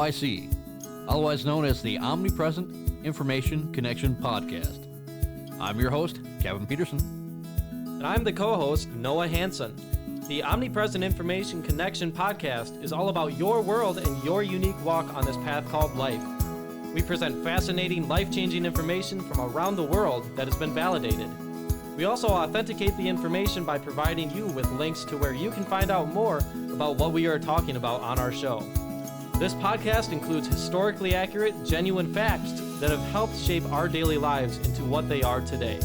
OIC, otherwise known as the Omnipresent Information Connection Podcast. I'm your host, Kevin Peterson. And I'm the co-host, Noah Hansen. The Omnipresent Information Connection Podcast is all about your world and your unique walk on this path called life. We present fascinating, life-changing information from around the world that has been validated. We also authenticate the information by providing you with links to where you can find out more about what we are talking about on our show. This podcast includes historically accurate, genuine facts that have helped shape our daily lives into what they are today.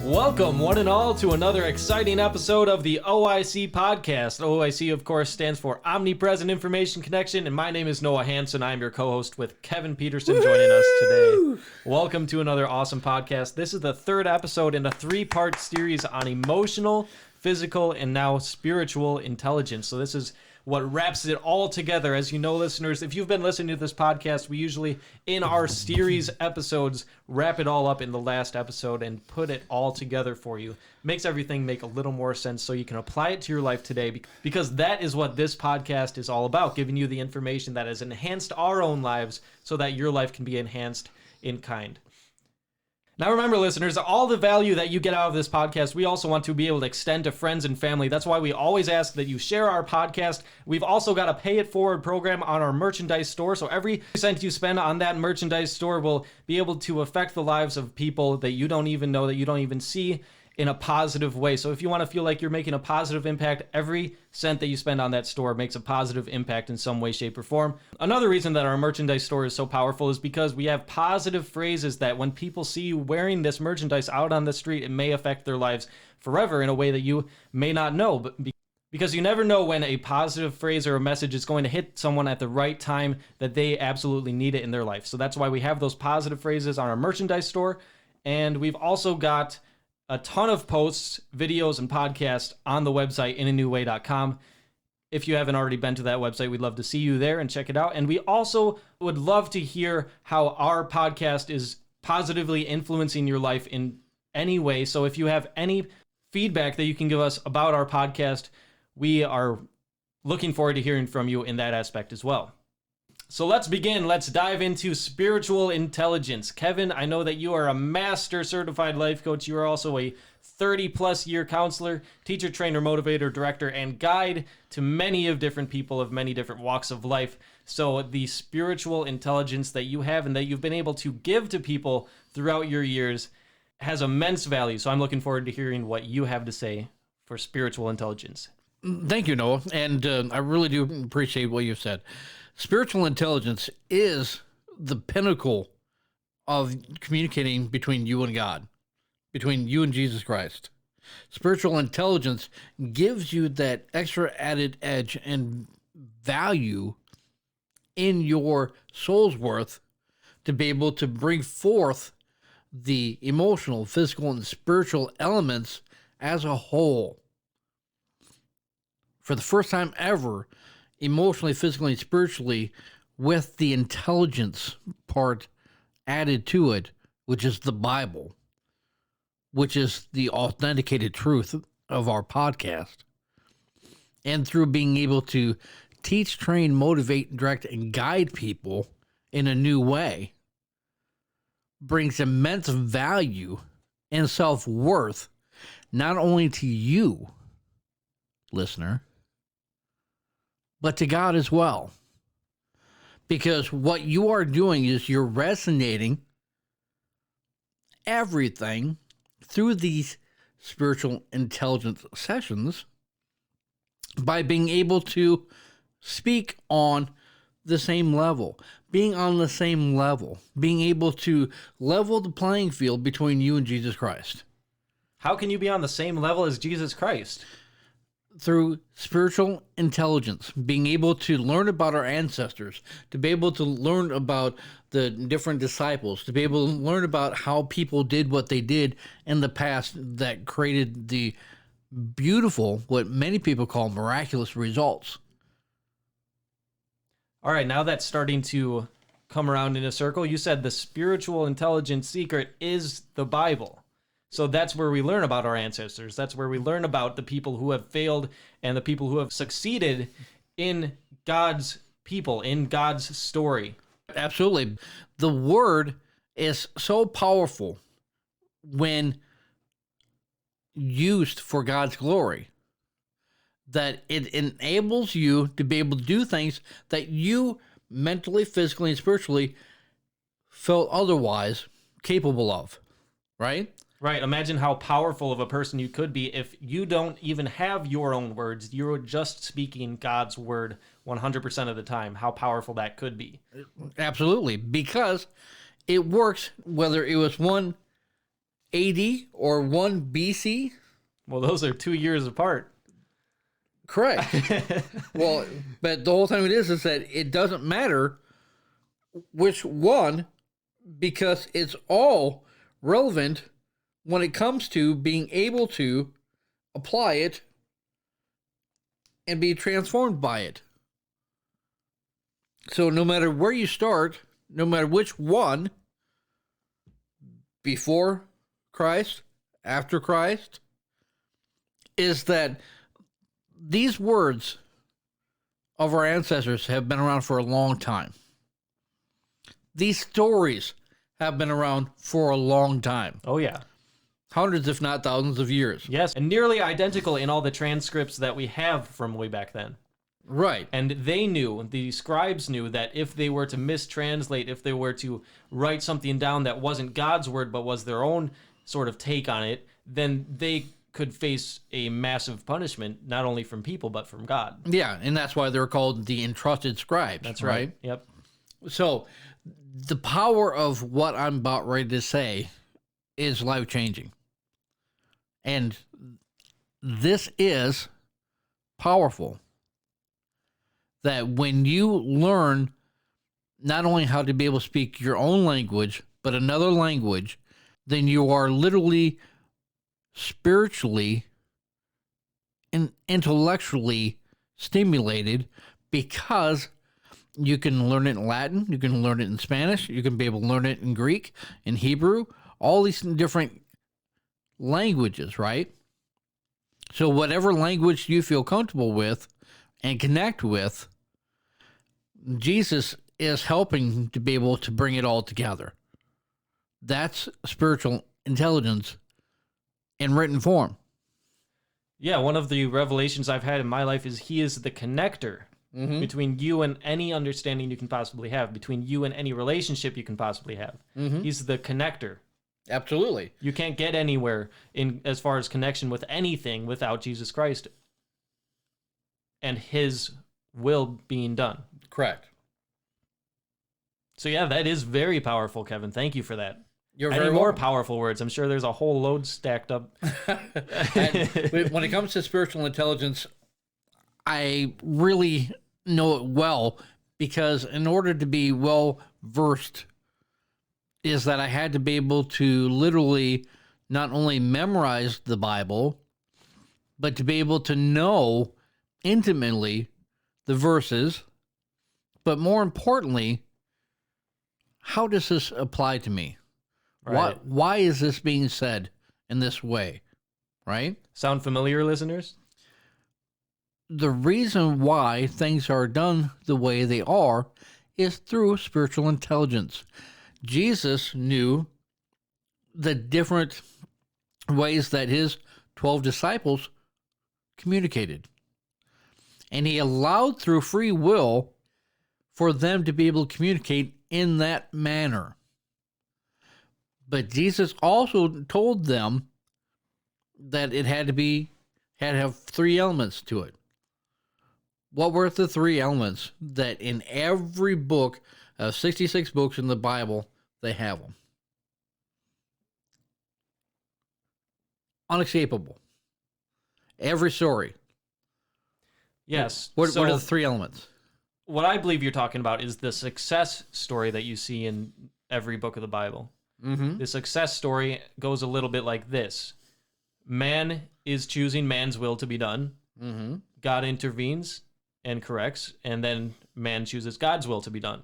Welcome, one and all, to another exciting episode of the OIC podcast. OIC, of course, stands for Omnipresent Information Connection, and my name is Noah Hansen. I'm your co-host with Kevin Peterson joining us today. Welcome to another awesome podcast. This is the third episode in a three-part series on emotional, physical, and now spiritual intelligence. So this is what wraps it all together. As you know, listeners, if you've been listening to this podcast, we usually, in our series episodes, wrap it all up in the last episode and put it all together for you. Makes everything make a little more sense so you can apply it to your life today, because that is what this podcast is all about, giving you the information that has enhanced our own lives so that your life can be enhanced in kind. Now remember, listeners, all the value that you get out of this podcast, we also want to be able to extend to friends and family. That's why we always ask that you share our podcast. We've also got a pay it forward program on our merchandise store, so every cent you spend on that merchandise store will be able to affect the lives of people that you don't even know, that you don't even see, in a positive way. So if you want to feel like you're making a positive impact, every cent that you spend on that store makes a positive impact in some way, shape, or form. Another reason that our merchandise store is so powerful is because we have positive phrases that when people see you wearing this merchandise out on the street, it may affect their lives forever in a way that you may not know. But because you never know when a positive phrase or a message is going to hit someone at the right time that they absolutely need it in their life. So that's why we have those positive phrases on our merchandise store. And we've also got a ton of posts, videos, and podcasts on the website inanewway.com. If you haven't already been to that website, we'd love to see you there and check it out. And we also would love to hear how our podcast is positively influencing your life in any way. So if you have any feedback that you can give us about our podcast, we are looking forward to hearing from you in that aspect as well. So let's begin. Let's dive into spiritual intelligence. Kevin, I know that you are a master certified life coach. You are also a 30-plus year counselor, teacher, trainer, motivator, director, and guide to many of different people of many different walks of life. So the spiritual intelligence that you have and that you've been able to give to people throughout your years has immense value. So I'm looking forward to hearing what you have to say for spiritual intelligence. Thank you, Noah, and I really do appreciate what you said. Spiritual intelligence is the pinnacle of communicating between you and God, between you and Jesus Christ. Spiritual intelligence gives you that extra added edge and value in your soul's worth to be able to bring forth the emotional, physical, and spiritual elements as a whole. For the first time ever, emotionally, physically, and spiritually, with the intelligence part added to it, which is the Bible, which is the authenticated truth of our podcast. And through being able to teach, train, motivate, direct, and guide people in a new way, brings immense value and self-worth, not only to you, listener, but to God as well. Because what you are doing is you're resonating everything through these spiritual intelligence sessions by being able to speak on the same level, being on the same level, being able to level the playing field between you and Jesus Christ. How can you be on the same level as Jesus Christ? Through spiritual intelligence, being able to learn about our ancestors, to be able to learn about the different disciples, to be able to learn about how people did what they did in the past that created the beautiful, what many people call miraculous results. All right, now that's starting to come around in a circle. You said the spiritual intelligence secret is the Bible. So that's where we learn about our ancestors. That's where we learn about the people who have failed and the people who have succeeded in God's people, in God's story. Absolutely. The word is so powerful when used for God's glory that it enables you to be able to do things that you mentally, physically, and spiritually felt otherwise capable of, right? Right. Imagine how powerful of a person you could be if you don't even have your own words. You're just speaking God's word 100% of the time. How powerful that could be. Absolutely. Because it works whether it was 1 AD or 1 BC. Well, those are 2 years apart. Correct. Well, but the whole time it is that it doesn't matter which one, because it's all relevant when it comes to being able to apply it and be transformed by it. So no matter where you start, no matter which one, before Christ, after Christ, is that these words of our ancestors have been around for a long time. These stories have been around for a long time. Oh, yeah. Hundreds, if not thousands of years. Yes, and nearly identical in all the transcripts that we have from way back then. Right. And they knew, the scribes knew, that if they were to mistranslate, if they were to write something down that wasn't God's word but was their own sort of take on it, then they could face a massive punishment, not only from people but from God. Yeah, and that's why they're called the entrusted scribes. That's right. Yep. So the power of what I'm about ready to say is life-changing. And this is powerful. That when you learn not only how to be able to speak your own language, but another language, then you are literally spiritually and intellectually stimulated, because you can learn it in Latin, you can learn it in Spanish, you can be able to learn it in Greek, in Hebrew, all these different languages, right? So whatever language you feel comfortable with and connect with, Jesus is helping to be able to bring it all together. That's spiritual intelligence in written form. Yeah, one of the revelations I've had in my life is he is the connector between you and any understanding you can possibly have, between you and any relationship you can possibly have. He's the connector. Absolutely. You can't get anywhere in as far as connection with anything without Jesus Christ and his will being done. Correct. So yeah, that is very powerful, Kevin. Thank you for that. You're Any very more welcome. powerful words? I'm sure there's a whole load stacked up. And when it comes to spiritual intelligence, I really know it well, because in order to be well versed is that I had to be able to literally not only memorize the Bible, but to be able to know intimately the verses, but more importantly, how does this apply to me? Right. Why is this being said in this way? Right? Sound familiar, listeners? The reason why things are done the way they are is through spiritual intelligence. Jesus knew the different ways that his 12 disciples communicated. And he allowed through free will for them to be able to communicate in that manner. But Jesus also told them that it had to have 3 elements to it. What were the 3 elements that in every book, 66 books in the Bible, they have them? Unescapable. Every story. Yes. What are the 3 elements? What I believe you're talking about is the success story that you see in every book of the Bible. Mm-hmm. The success story goes a little bit like this. Man is choosing man's will to be done. Mm-hmm. God intervenes and corrects, and then man chooses God's will to be done.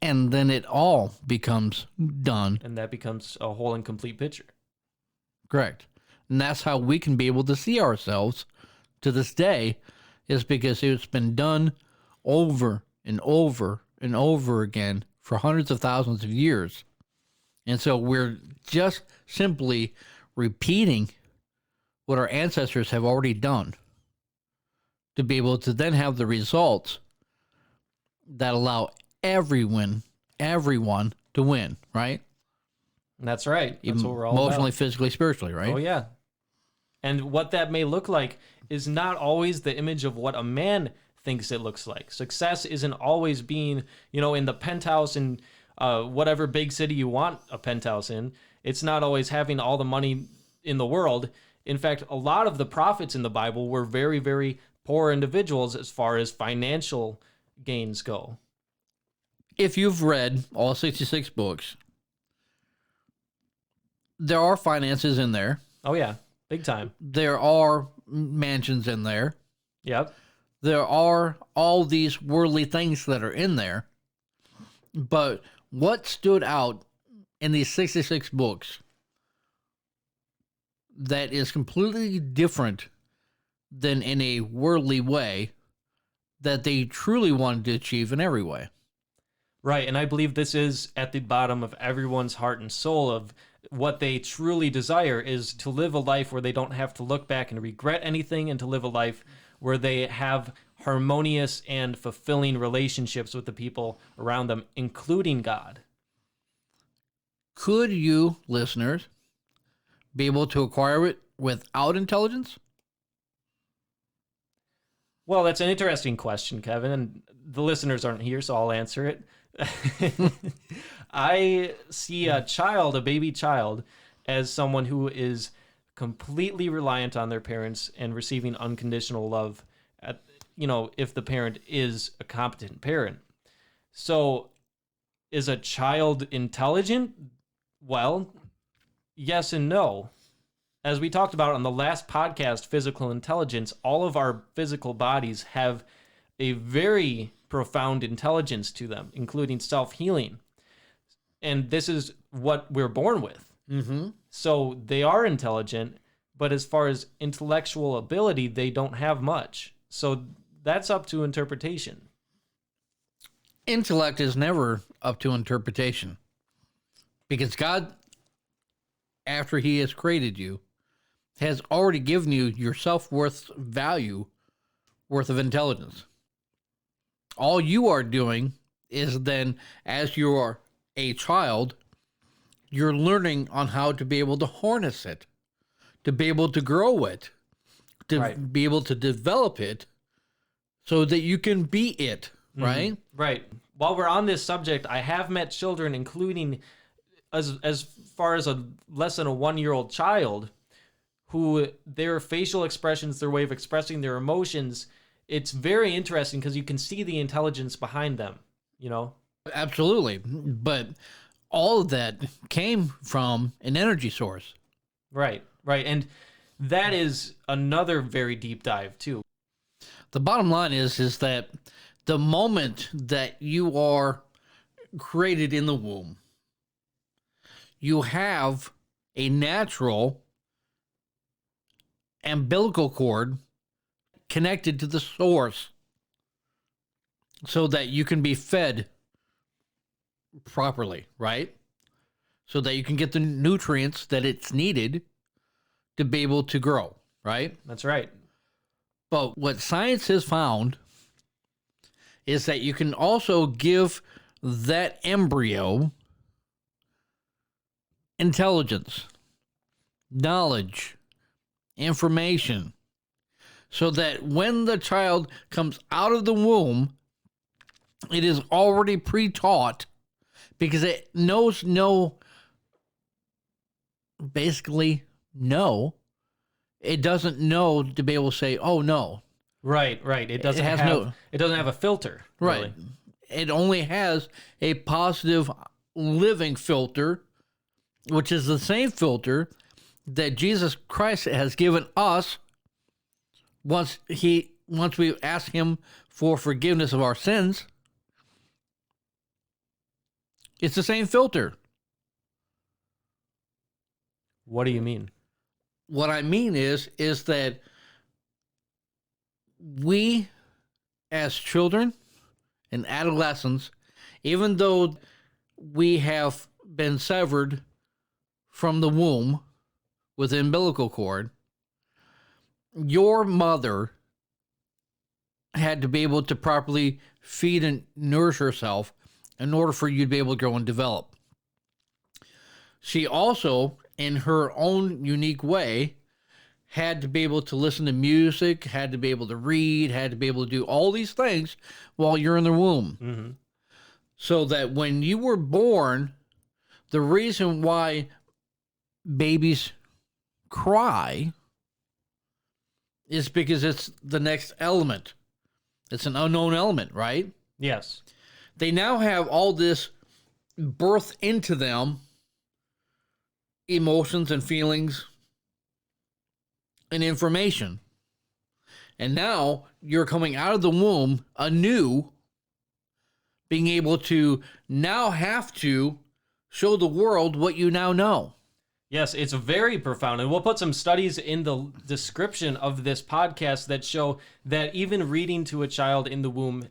And then it all becomes done. And that becomes a whole and complete picture. Correct. And that's how we can be able to see ourselves to this day, is because it's been done over and over and over again for hundreds of thousands of years. And so we're just simply repeating what our ancestors have already done to be able to then have the results that allow everyone to win, right? That's right. That's what we're all emotionally, about. physically, spiritually, right? Oh, yeah. And what that may look like is not always the image of what a man thinks it looks like. Success isn't always being, in the penthouse in whatever big city you want a penthouse in. It's not always having all the money in the world. In fact, a lot of the prophets in the Bible were very, very poor individuals as far as financial gains go. If you've read all 66 books, there are finances in there. Oh, yeah. Big time. There are mansions in there. Yep. There are all these worldly things that are in there. But what stood out in these 66 books that is completely different than in a worldly way that they truly wanted to achieve in every way? Right, and I believe this is at the bottom of everyone's heart and soul of what they truly desire is to live a life where they don't have to look back and regret anything, and to live a life where they have harmonious and fulfilling relationships with the people around them, including God. Could you, listeners, be able to acquire it without intelligence? Well, that's an interesting question, Kevin, and the listeners aren't here, so I'll answer it. I see a baby child, as someone who is completely reliant on their parents and receiving unconditional love, if the parent is a competent parent. So, is a child intelligent? Well, yes and no. As we talked about on the last podcast, Physical Intelligence, all of our physical bodies have a very profound intelligence to them, including self-healing. And this is what we're born with. Mm-hmm. So they are intelligent, but as far as intellectual ability, they don't have much. So that's up to interpretation. Intellect is never up to interpretation. Because God, after he has created you, has already given you your self-worth value worth of intelligence. All you are doing is then, as you are a child, you're learning on how to be able to harness it, to be able to grow it, to be able to develop it so that you can be it, right? Mm-hmm. Right. While we're on this subject, I have met children, including as far as a less than a 1-year-old child, who their facial expressions, their way of expressing their emotions, it's very interesting because you can see the intelligence behind them, Absolutely. But all of that came from an energy source. Right. And that is another very deep dive, too. The bottom line is that the moment that you are created in the womb, you have a natural umbilical cord connected to the source so that you can be fed properly, right? So that you can get the nutrients that it's needed to be able to grow, right? That's right. But what science has found is that you can also give that embryo intelligence, knowledge, information, so that when the child comes out of the womb, it is already pre-taught because it knows basically no. It doesn't know to be able to say, oh, no. Right. It doesn't have a filter. Right. Really. It only has a positive living filter, which is the same filter that Jesus Christ has given us once we ask him for forgiveness of our sins. It's the same filter. What do you mean? What I mean is that we as children and adolescents, even though we have been severed from the womb with the umbilical cord, your mother had to be able to properly feed and nourish herself in order for you to be able to grow and develop. She also, in her own unique way, had to be able to listen to music, had to be able to read, had to be able to do all these things while you're in the womb. Mm-hmm. So that when you were born, the reason why babies cry is because it's the next element. It's an unknown element, right? Yes. They now have all this birth into them, emotions and feelings and information. And now you're coming out of the womb anew, being able to now have to show the world what you now know. Yes, it's very profound. And we'll put some studies in the description of this podcast that show that even reading to a child in the womb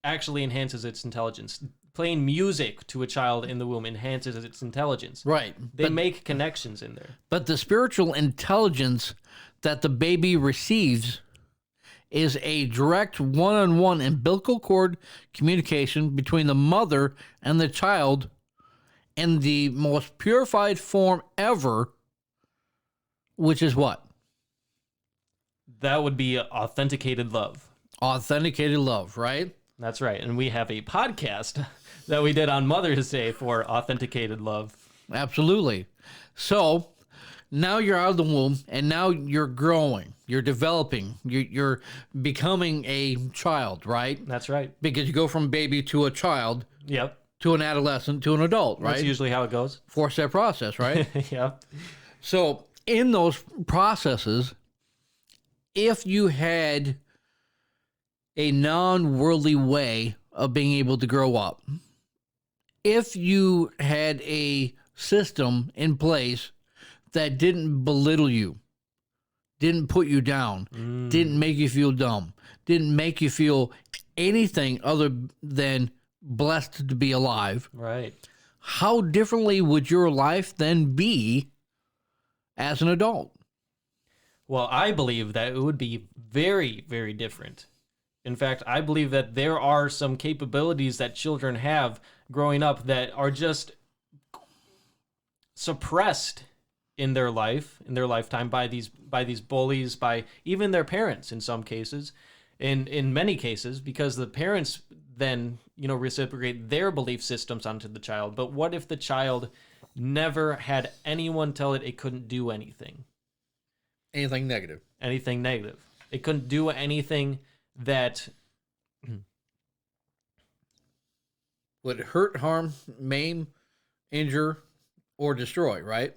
actually enhances its intelligence. Playing music to a child in the womb enhances its intelligence. Right. They make connections in there. But the spiritual intelligence that the baby receives is a direct one-on-one umbilical cord communication between the mother and the child in the most purified form ever, which is what? That would be authenticated love. Authenticated love, right? That's right. And we have a podcast that we did on Mother's Day for authenticated love. Absolutely. So now you're out of the womb, and now you're growing, you're developing, you're becoming a child, right? That's right. Because you go from baby to a child, Yep. to an adolescent, to an adult, right? That's usually how it goes. 4-step process, right? Yep. So in those processes, if you had a non-worldly way of being able to grow up, if you had a system in place that didn't belittle you, didn't put you down, didn't make you feel dumb, didn't make you feel anything other than blessed to be alive, Right. how differently would your life then be as an adult? Well, I believe that it would be very, very different. In fact, I believe that there are some capabilities that children have growing up that are just suppressed in their life, in their lifetime, by these bullies, by even their parents in some cases, in many cases, because the parents then, reciprocate their belief systems onto the child. But what if the child never had anyone tell it couldn't do anything? Anything negative. Anything negative. It couldn't do anything that Would hurt, harm, maim, injure, or destroy, right?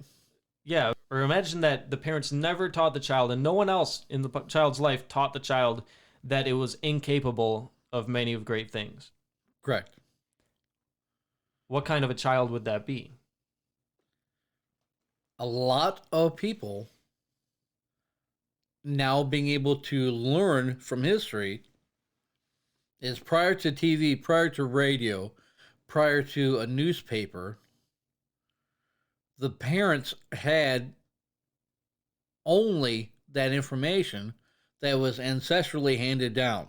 Yeah, or imagine that the parents never taught the child, and no one else in the child's life taught the child that it was incapable of many of great things. Correct. What kind of a child would that be? A lot of people now being able to learn from history is prior to TV, prior to radio, prior to a newspaper, the parents had only that information that was ancestrally handed down.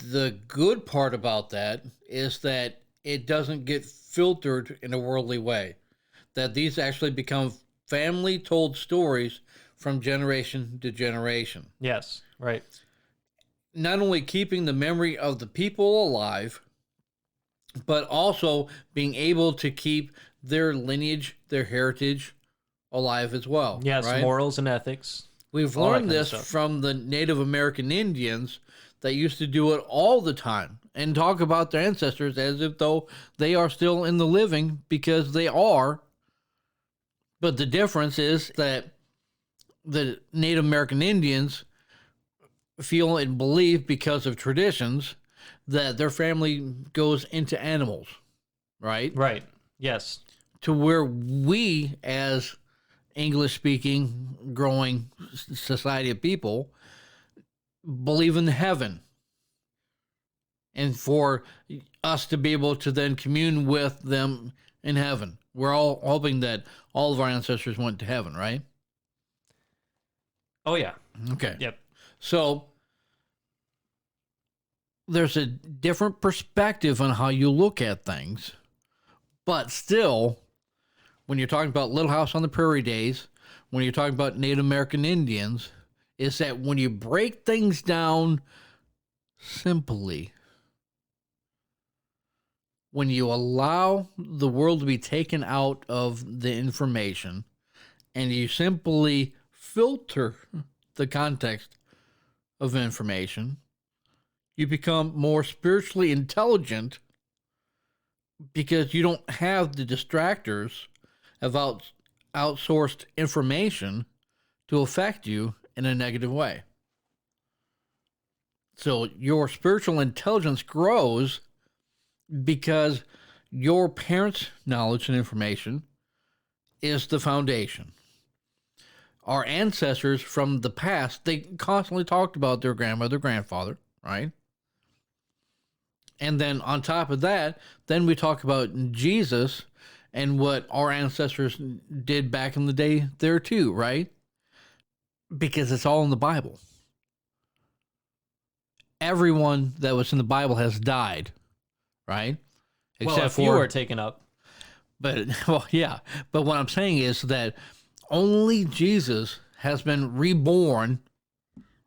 The good part about that is that it doesn't get filtered in a worldly way, that these actually become family told stories from generation to generation. Yes, right. Not only keeping the memory of the people alive, but also being able to keep their lineage, their heritage alive as well. Yes, right? morals and ethics. We've all that learned kind of this stuff. from the Native American Indians that used to do it all the time and talk about their ancestors as if though they are still in the living, because they are. But the difference is that the Native American Indians feel and believe, because of traditions, that their family goes into animals, right? Right. Yes. To where we as English-speaking, growing society of people believe in heaven. And for us to be able to then commune with them in heaven. We're all hoping that all of our ancestors went to heaven, right? Oh, yeah. Okay. Yep. So there's a different perspective on how you look at things. But still, when you're talking about Little House on the Prairie days, when you're talking about Native American Indians, is that when you break things down simply, when you allow the world to be taken out of the information and you simply filter the context of information, you become more spiritually intelligent because you don't have the distractors of outsourced information to affect you in a negative way. So your spiritual intelligence grows because your parents' knowledge and information is the foundation. Our ancestors from the past, they constantly talked about their grandmother, grandfather, right? And then on top of that, then we talk about Jesus and what our ancestors did back in the day there too, right? Because it's all in the Bible. Everyone that was in the Bible has died, right? Well, if you are taken up. But, well, yeah. But what I'm saying is that only Jesus has been reborn,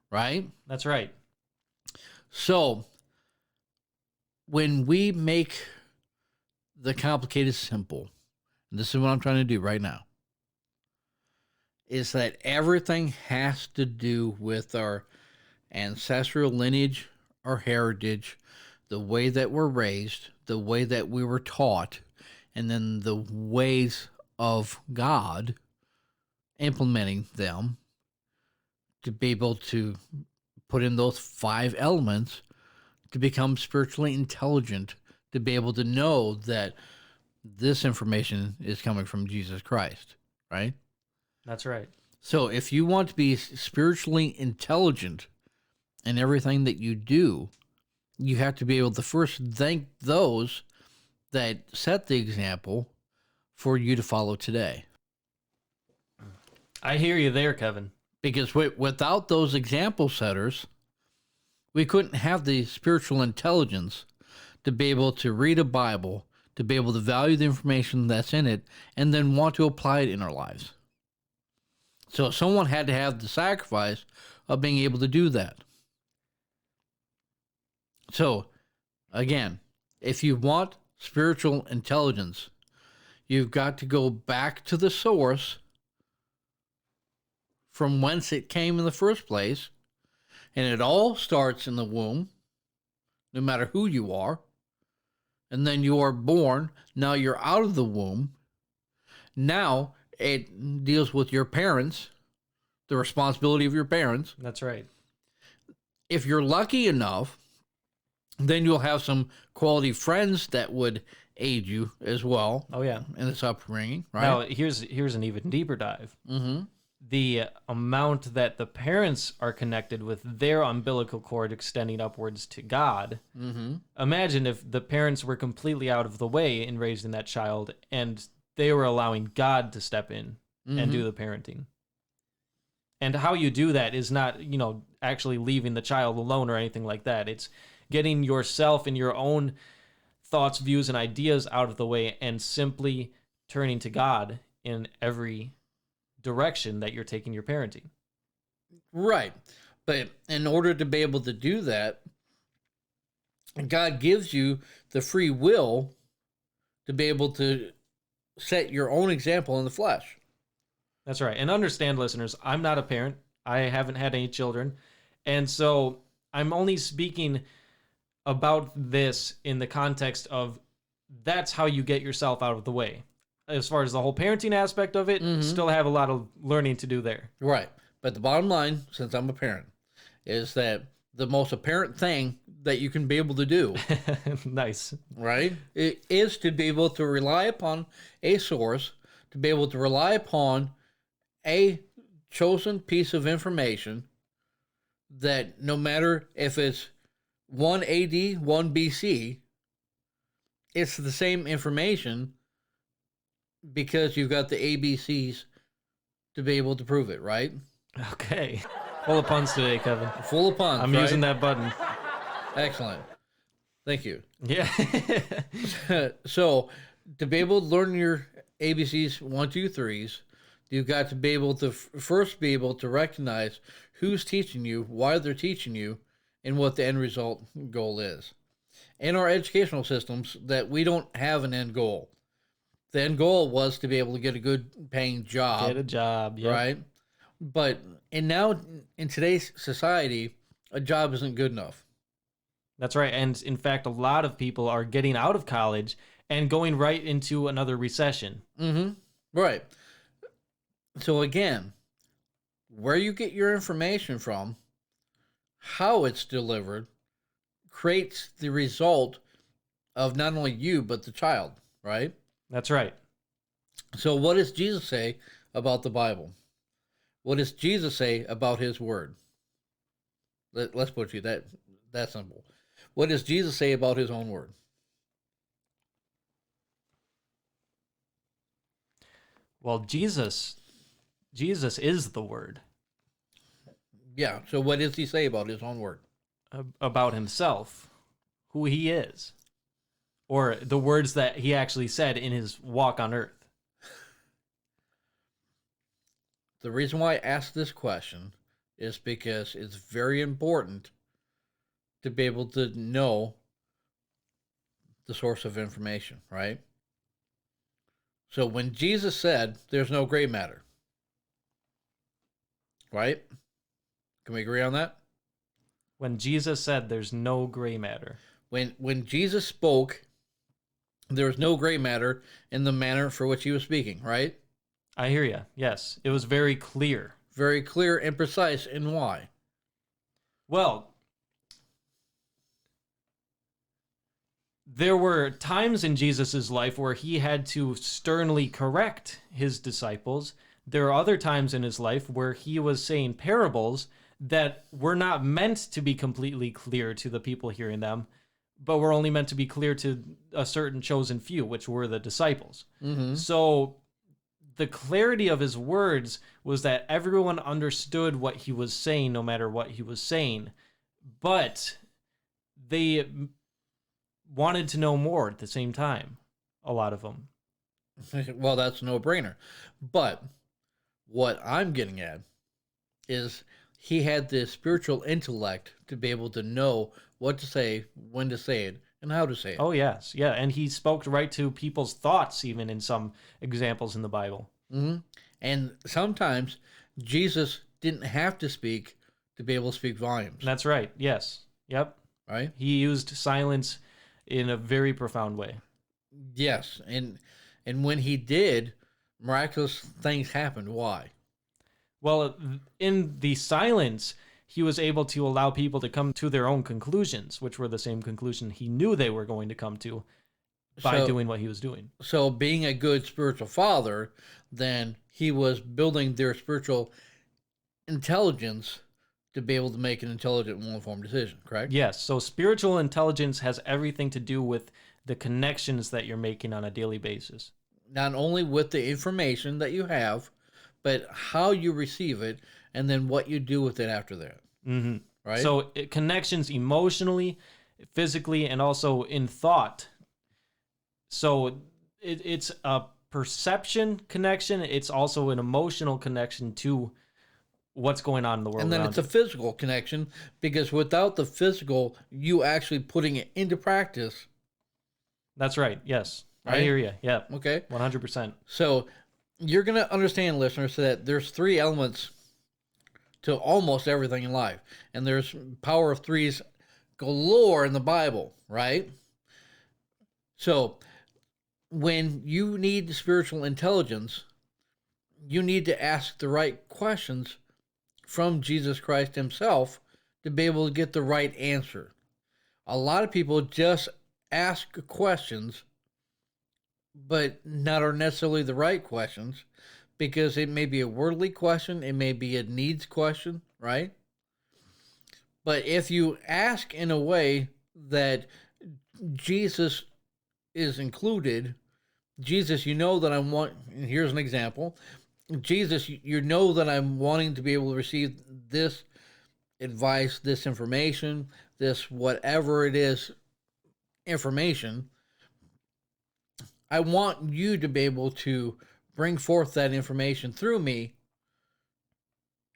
right? That's right. So when we make the complicated simple, and this is what I'm trying to do right now, is that everything has to do with our ancestral lineage, our heritage, the way that we're raised, the way that we were taught, and then the ways of God, implementing them to be able to put in those 5 elements to become spiritually intelligent, to be able to know that this information is coming from Jesus Christ, right? That's right. So if you want to be spiritually intelligent in everything that you do, you have to be able to first thank those that set the example for you to follow today. I hear you there, Kevin. Because without those example setters, we couldn't have the spiritual intelligence to be able to read a Bible, to be able to value the information that's in it, and then want to apply it in our lives. So someone had to have the sacrifice of being able to do that. So, again, if you want spiritual intelligence, you've got to go back to the source from whence it came in the first place. And it all starts in the womb, no matter who you are. And then you are born. Now you're out of the womb. Now it deals with your parents, the responsibility of your parents. That's right. If you're lucky enough, then you'll have some quality friends that would aid you as well. Oh, yeah. In this upbringing, right? Now, here's an even deeper dive. Mm-hmm. The amount that the parents are connected with their umbilical cord extending upwards to God. Mm-hmm. Imagine if the parents were completely out of the way in raising that child and they were allowing God to step in and do the parenting. And how you do that is not, actually leaving the child alone or anything like that. It's getting yourself and your own thoughts, views, and ideas out of the way and simply turning to God in every direction that you're taking your parenting. Right. But in order to be able to do that, God gives you the free will to be able to set your own example in the flesh. That's right. And understand, listeners, I'm not a parent. I haven't had any children. And so I'm only speaking about this in the context of that's how you get yourself out of the way. As far as the whole parenting aspect of it, still have a lot of learning to do there. Right. But the bottom line, since I'm a parent, is that the most apparent thing that you can be able to do, Nice. right, it is to be able to rely upon a source, to be able to rely upon a chosen piece of information that no matter if it's 1 AD, 1 BC, it's the same information because you've got the ABCs to be able to prove it, right? Okay. Full of puns today, Kevin. Full of puns, I'm right? using that button. Excellent. Thank you. Yeah. So, to be able to learn your ABCs, 1, 2, 3s, you've got to be able to first be able to recognize who's teaching you, why they're teaching you, and what the end result goal is. In our educational systems, that we don't have an end goal. The end goal was to be able to get a good paying job. Get a job, yep. Right? But now in today's society, a job isn't good enough. That's right. And in fact, a lot of people are getting out of college and going right into another recession. Mm-hmm. Right. So again, where you get your information from, how it's delivered, creates the result of not only you, but the child, right? That's right. So what does Jesus say about the Bible? What does Jesus say about his word? Let's put you that simple. What does Jesus say about his own word? Well, Jesus is the word. Yeah, so what does he say about his own word? About himself, who he is, or the words that he actually said in his walk on earth. The reason why I asked this question is because it's very important to be able to know the source of information, right? So when Jesus said there's no gray matter, right? Can we agree on that? When Jesus said there's no gray matter. When Jesus spoke, there was no gray matter in the manner for which he was speaking, right? I hear you. Yes. It was very clear. Very clear and precise. And why? Well, there were times in Jesus' life where he had to sternly correct his disciples. There are other times in his life where he was saying parables that were not meant to be completely clear to the people hearing them, but were only meant to be clear to a certain chosen few, which were the disciples. Mm-hmm. So the clarity of his words was that everyone understood what he was saying, no matter what he was saying, but they wanted to know more at the same time, a lot of them. Well, that's a no-brainer. But what I'm getting at is he had the spiritual intellect to be able to know what to say, when to say it, and how to say it. Oh, yes. Yeah, and he spoke right to people's thoughts, even in some examples in the Bible. Mm-hmm. And sometimes Jesus didn't have to speak to be able to speak volumes. That's right. Yes. Yep. Right? He used silence in a very profound way. Yes. And when he did, miraculous things happened. Why? Well, in the silence, he was able to allow people to come to their own conclusions, which were the same conclusion he knew they were going to come to by doing what he was doing. So being a good spiritual father, then he was building their spiritual intelligence to be able to make an intelligent and well-informed decision, correct? Yes. So spiritual intelligence has everything to do with the connections that you're making on a daily basis. Not only with the information that you have, but how you receive it, and then what you do with it after that. Mm-hmm. Right? So connections emotionally, physically, and also in thought. So it's a perception connection. It's also an emotional connection to what's going on in the world. And then it's a physical connection, because without the physical, you actually putting it into practice. That's right. Yes. Right? I hear you. Yeah. Okay. 100%. So you're going to understand, listeners, that there's 3 elements to almost everything in life. And there's power of threes galore in the Bible, right? So when you need spiritual intelligence, you need to ask the right questions from Jesus Christ himself to be able to get the right answer. A lot of people just ask questions, but not are necessarily the right questions, because it may be a worldly question, it may be a needs question, right? But if you ask in a way that Jesus is included, Jesus, you know that I want, and here's an example. Jesus, you know that I'm wanting to be able to receive this advice, this information, this whatever it is, information. I want you to be able to bring forth that information through me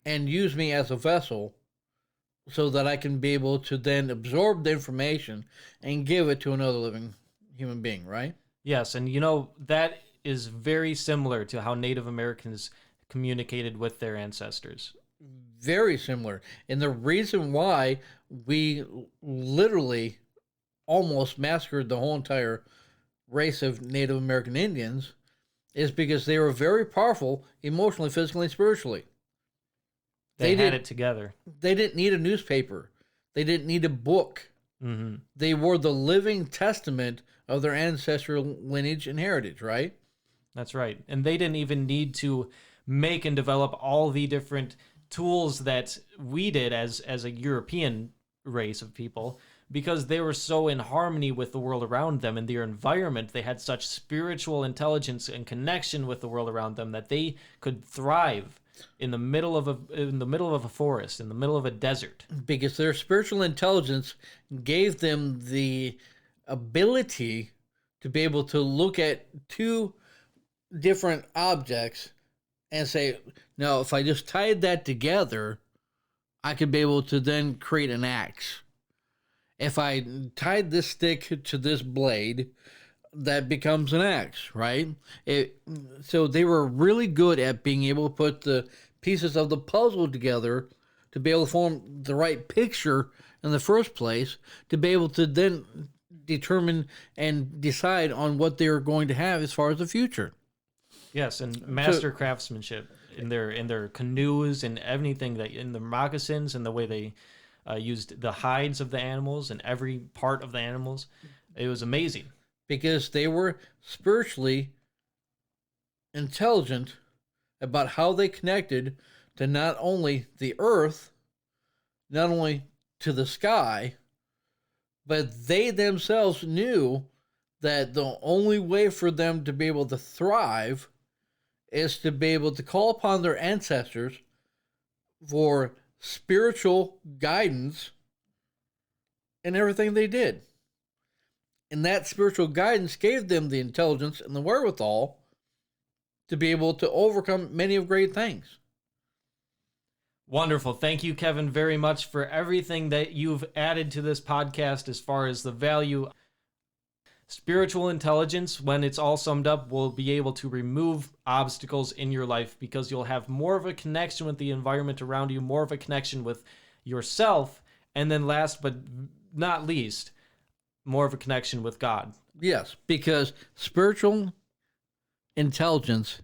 and use me as a vessel so that I can be able to then absorb the information and give it to another living human being, right? Yes, and that is very similar to how Native Americans communicated with their ancestors. Very similar. And the reason why we literally almost massacred the whole entire race of Native American Indians is because they were very powerful emotionally, physically, and spiritually. They had it together. They didn't need a newspaper. They didn't need a book. Mm-hmm. They were the living testament of their ancestral lineage and heritage, right? That's right. And they didn't even need to make and develop all the different tools that we did as a European race of people, because they were so in harmony with the world around them and their environment. They had such spiritual intelligence and connection with the world around them that they could thrive in the middle of a forest, in the middle of a desert. Because their spiritual intelligence gave them the ability to be able to look at two different objects and say, no, if I just tied that together, I could be able to then create an axe. If I tied this stick to this blade, that becomes an axe, right? So they were really good at being able to put the pieces of the puzzle together to be able to form the right picture in the first place, to be able to then determine and decide on what they were going to have as far as the future. Yes, and master craftsmanship in their canoes and everything, that in the moccasins and the way they used the hides of the animals and every part of the animals. It was amazing. Because they were spiritually intelligent about how they connected to not only the earth, not only to the sky, but they themselves knew that the only way for them to be able to thrive is to be able to call upon their ancestors for spiritual guidance in everything they did. And that spiritual guidance gave them the intelligence and the wherewithal to be able to overcome many of great things. Wonderful. Thank you, Kevin, very much for everything that you've added to this podcast as far as the value. Spiritual intelligence, when it's all summed up, will be able to remove obstacles in your life because you'll have more of a connection with the environment around you, more of a connection with yourself, and then last but not least, more of a connection with God. Yes, because spiritual intelligence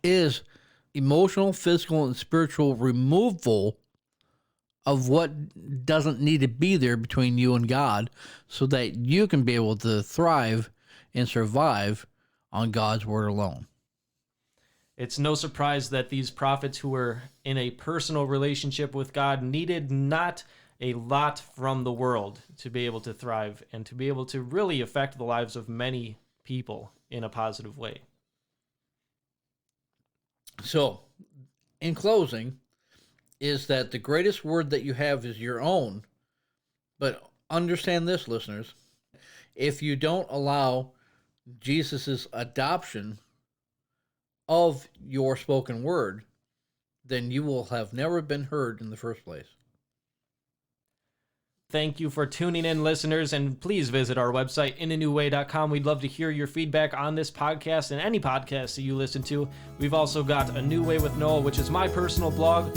is emotional, physical, and spiritual removal of what doesn't need to be there between you and God, so that you can be able to thrive and survive on God's word alone. It's no surprise that these prophets who were in a personal relationship with God needed not a lot from the world to be able to thrive and to be able to really affect the lives of many people in a positive way. So, in closing, is that the greatest word that you have is your own. But understand this, listeners. If you don't allow Jesus' adoption of your spoken word, then you will have never been heard in the first place. Thank you for tuning in, listeners, and please visit our website, inanewway.com. We'd love to hear your feedback on this podcast and any podcast that you listen to. We've also got A New Way with Noah, which is my personal blog,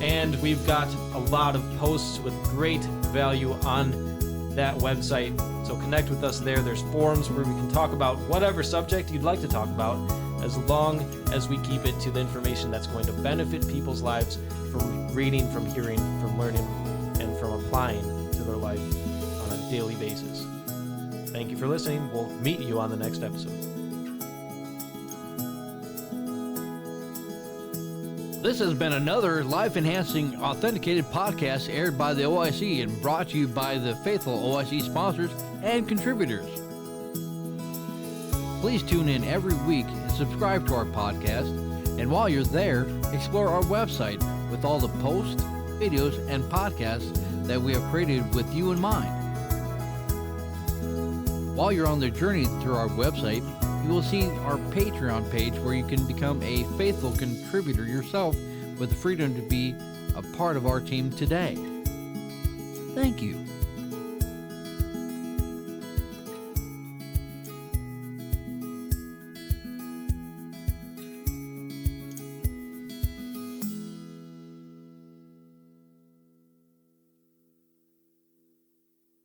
and we've got a lot of posts with great value on that website. So connect with us there. There's forums where we can talk about whatever subject you'd like to talk about, as long as we keep it to the information that's going to benefit people's lives from reading, from hearing, from learning, and from applying to their life on a daily basis. Thank you for listening. We'll meet you on the next episode. This has been another life-enhancing, authenticated podcast aired by the OIC and brought to you by the faithful OIC sponsors and contributors. Please tune in every week and subscribe to our podcast. And while you're there, explore our website with all the posts, videos, and podcasts that we have created with you in mind. While you're on the journey through our website, you will see our Patreon page where you can become a faithful contributor yourself with the freedom to be a part of our team today. Thank you.